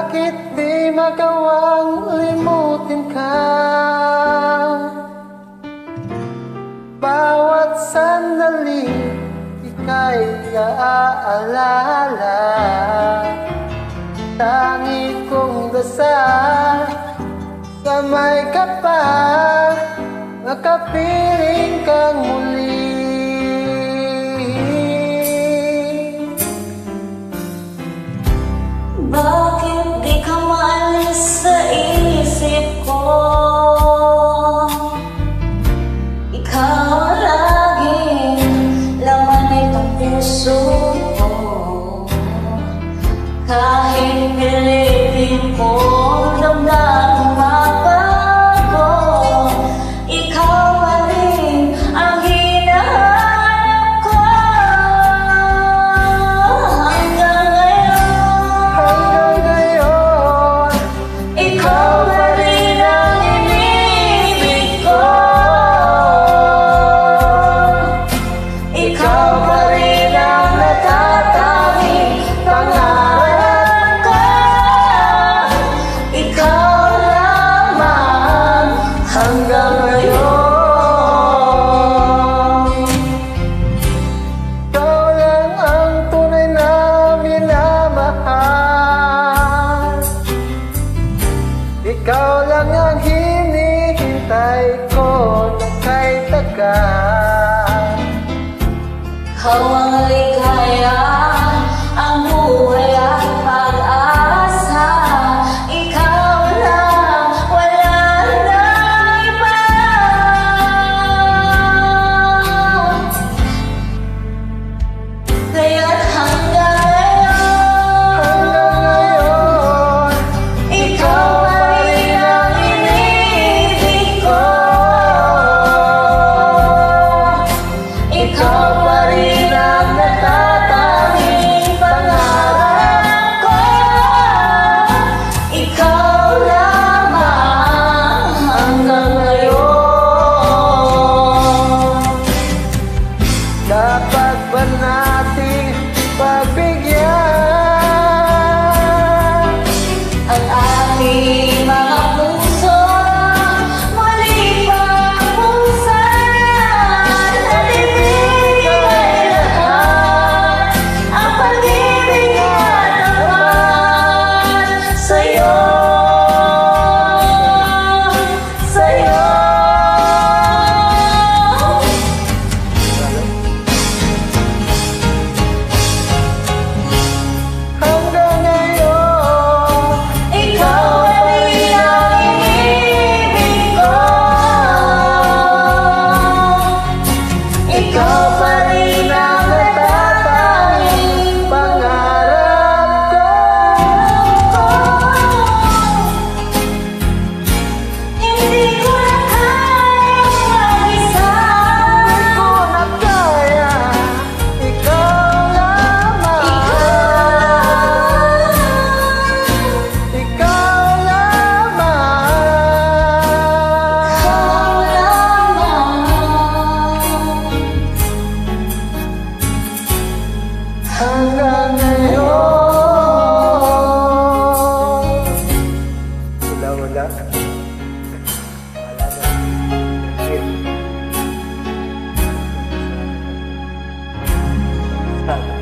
Bakit di magawang limutin ka? Bawat sandali ika'y naaalala. Tangi kong dasal sa may kapal, makapiling kang muli. Bakit di ka maalis sa isip ko? Ikaw ang laging laman nitong puso ko. Kahit pilitin ko damdamin mabago, ikaw pa rin ang hinahanap ko. Hanggang ngayon, ikaw pa rin ang inibig ko. Ikaw pa rin ang natatanging pangarap ko. Ikaw lamang hanggang ngayon. Ikaw lang ang tunay na minamahal. Ikaw lang ang hinihintay ko na kay tagal. Ikaw ang ligaya, ang buhay at pag-asa. Ikaw lang, wala nang iba. Kaya't hanggang ngayon, ikaw pa rin ang inibig ko. Ikaw pa rin ang natatanging pangarap ko. Ikaw lamang hanggang ngayon. Dapat ba nating pagbigyan Ang ating mga puso muli pagpusaran. Nalibigay lahat ang pag-ibig at naman sa'yo. Sa'yo. hanggang ngayon? Ikaw pa rin ang inibig ko. Ikaw pa rin ang natatanging Pangarap ko, hindi ko na kayang mag-isa. ko na kaya. Ikaw lamang, ikaw lamang. Hanggang ngayon. Wala. Wala na.